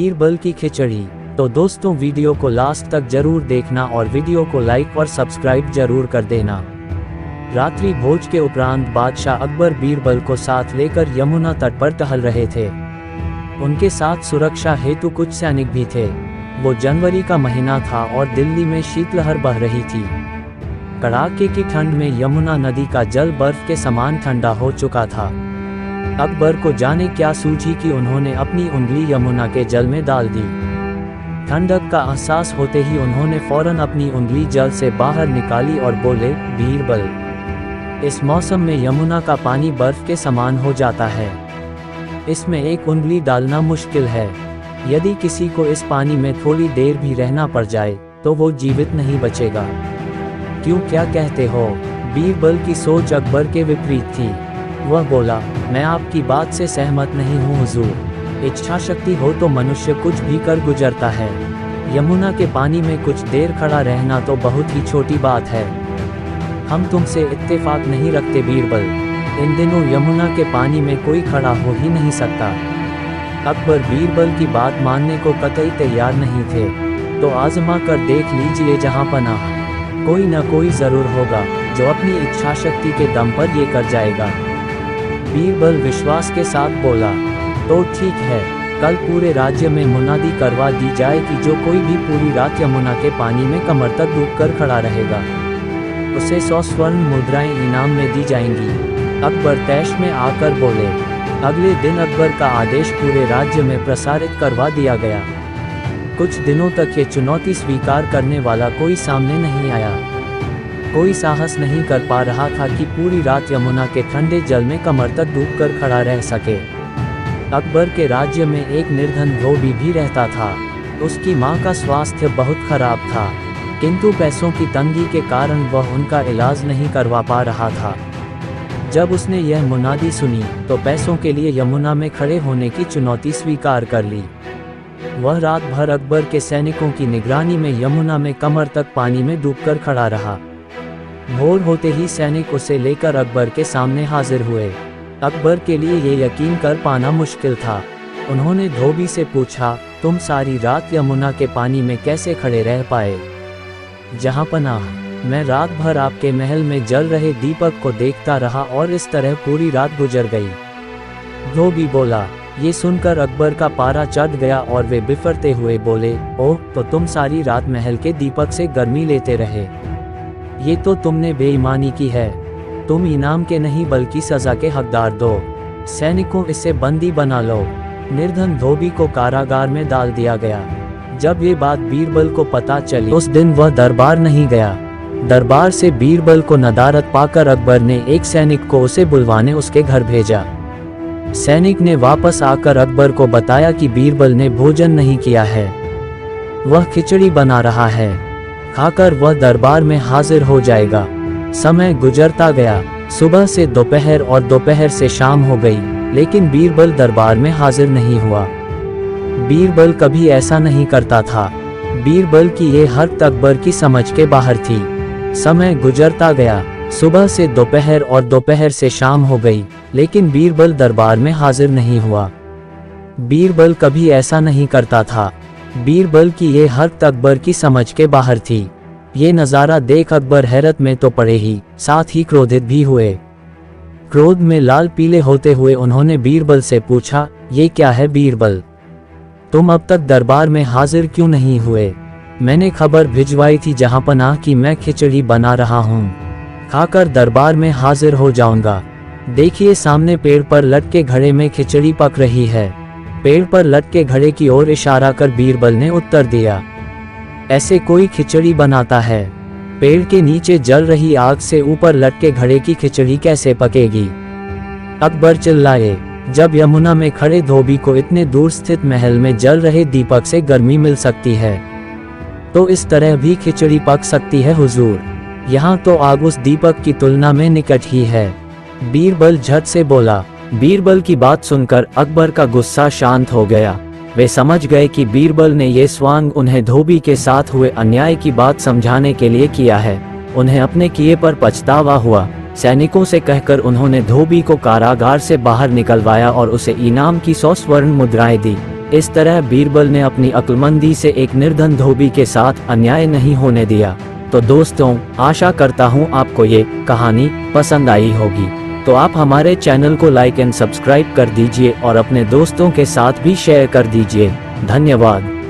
बीरबल की खिचड़ी। तो दोस्तों वीडियो को लास्ट तक जरूर देखना और वीडियो को लाइक और सब्सक्राइब जरूर कर देना। रात्रि भोज के उपरांत बादशाह अकबर बीरबल को साथ लेकर यमुना तट पर टहल रहे थे। उनके साथ सुरक्षा हेतु कुछ सैनिक भी थे। वो जनवरी का महीना था और दिल्ली में शीतलहर बह रही थी। कड़ाके की ठंड में यमुना नदी का जल बर्फ के समान ठंडा हो चुका था। अकबर को जाने क्या सूझी कि उन्होंने अपनी उंगली यमुना के जल में डाल दी। ठंडक का एहसास होते ही उन्होंने फौरन अपनी उंगली जल से बाहर निकाली और बोले, बीरबल, इस मौसम में यमुना का पानी बर्फ के समान हो जाता है। इसमें एक उंगली डालना मुश्किल है। यदि किसी को इस पानी में थोड़ी देर भी रहना पड़ जाए तो वो जीवित नहीं बचेगा। क्यों, क्या कहते हो? बीरबल की सोच अकबर के विपरीत थी। वह बोला, मैं आपकी बात से सहमत नहीं हूँ हुजूर। इच्छा शक्ति हो तो मनुष्य कुछ भी कर गुजरता है। यमुना के पानी में कुछ देर खड़ा रहना तो बहुत ही छोटी बात है। हम तुमसे इत्तेफाक नहीं रखते बीरबल। इन दिनों यमुना के पानी में कोई खड़ा हो ही नहीं सकता। अकबर बीरबल की बात मानने को कतई तैयार नहीं थे। तो आजमा कर देख लीजिए जहाँपनाह, कोई न कोई जरूर होगा जो अपनी इच्छा शक्ति के दम पर ये कर जाएगा। बीरबल विश्वास के साथ बोला, तो ठीक है, कल पूरे राज्य में मुनादी करवा दी जाए कि जो कोई भी पूरी रात यमुना के पानी में कमर तक डूबकर खड़ा रहेगा उसे 100 स्वर्ण मुद्राएं इनाम में दी जाएंगी। अकबर तैश में आकर बोले। अगले दिन अकबर का आदेश पूरे राज्य में प्रसारित करवा दिया गया। कुछ दिनों तक ये चुनौती स्वीकार करने वाला कोई सामने नहीं आया। कोई साहस नहीं कर पा रहा था कि पूरी रात यमुना के ठंडे जल में कमर तक डूबकर खड़ा रह सके। अकबर के राज्य में एक निर्धन धोबी भी रहता था। उसकी मां का स्वास्थ्य बहुत खराब था, किंतु पैसों की तंगी के कारण वह उनका इलाज नहीं करवा पा रहा था। जब उसने यह मुनादी सुनी तो पैसों के लिए यमुना में खड़े होने की चुनौती स्वीकार कर ली। वह रात भर अकबर के सैनिकों की निगरानी में यमुना में कमर तक पानी में डूबकर खड़ा रहा। भोर होते ही सैनिक उसे लेकर अकबर के सामने हाजिर हुए। अकबर के लिए ये यकीन कर पाना मुश्किल था। उन्होंने धोबी से पूछा, तुम सारी रात यमुना के पानी में कैसे खड़े रह पाए? जहाँपनाह, मैं रात भर आपके महल में जल रहे दीपक को देखता रहा और इस तरह पूरी रात गुजर गई। धोबी बोला। ये सुनकर अकबर का पारा चढ़ गया और वे बिफरते हुए बोले, ओह, तो तुम सारी रात महल के दीपक से गर्मी लेते रहे। ये तो तुमने बेईमानी की है। तुम इनाम के नहीं बल्कि सजा के हकदार दो। सैनिकों, इसे बंदी बना लो। निर्धन धोबी को कारागार में डाल दिया गया। जब ये बात बीरबल को पता चली उस दिन वह दरबार नहीं गया। दरबार से बीरबल को नदारत पाकर अकबर ने एक सैनिक को उसे बुलवाने उसके घर भेजा। सैनिक ने वापस आकर अकबर को बताया कि बीरबल ने भोजन नहीं किया है। वह खिचड़ी बना रहा है, खाकर वह दरबार में हाजिर हो जाएगा। समय गुजरता गया। सुबह से दोपहर और दोपहर से शाम हो गई, लेकिन बीरबल दरबार में हाजिर नहीं हुआ। बीरबल कभी ऐसा नहीं करता था। बीरबल की ये हरकत अकबर की समझ के बाहर थी। समय गुजरता गया। सुबह से दोपहर और दोपहर से शाम हो गई, लेकिन बीरबल दरबार में हाजिर नहीं हुआ। बीरबल कभी ऐसा नहीं करता था। बीरबल की ये हरकत अकबर की समझ के बाहर थी। ये नज़ारा देख अकबर हैरत में तो पड़े ही, साथ ही क्रोधित भी हुए। क्रोध में लाल पीले होते हुए उन्होंने बीरबल से पूछा, ये क्या है बीरबल? तुम अब तक दरबार में हाजिर क्यों नहीं हुए? मैंने खबर भिजवाई थी जहाँपनाह कि मैं खिचड़ी बना रहा हूँ, खाकर दरबार में हाजिर हो जाऊंगा। देखिए, सामने पेड़ पर लटके घड़े में खिचड़ी पक रही है। पेड़ पर लटके घड़े की ओर इशारा कर बीरबल ने उत्तर दिया, ऐसे कोई खिचड़ी बनाता है? पेड़ के नीचे जल रही आग से ऊपर लटके घड़े की खिचड़ी कैसे पकेगी? अकबर चिल्लाए। जब यमुना में खड़े धोबी को इतने दूर स्थित महल में जल रहे दीपक से गर्मी मिल सकती है, तो इस तरह भी खिचड़ी पक सकती है हुजूर। यहाँ तो आग उस दीपक की तुलना में निकट ही है। बीरबल झट से बोला। बीरबल की बात सुनकर अकबर का गुस्सा शांत हो गया। वे समझ गए कि बीरबल ने ये स्वांग उन्हें धोबी के साथ हुए अन्याय की बात समझाने के लिए किया है। उन्हें अपने किए पर पछतावा हुआ। सैनिकों से कहकर उन्होंने धोबी को कारागार से बाहर निकलवाया और उसे इनाम की 100 स्वर्ण मुद्राएं दी। इस तरह बीरबल ने अपनी अक्लमंदी से एक निर्धन धोबी के साथ अन्याय नहीं होने दिया। तो दोस्तों, आशा करता हूँ आपको ये कहानी पसंद आई होगी। तो आप हमारे चैनल को लाइक एंड सब्सक्राइब कर दीजिए और अपने दोस्तों के साथ भी शेयर कर दीजिए। धन्यवाद।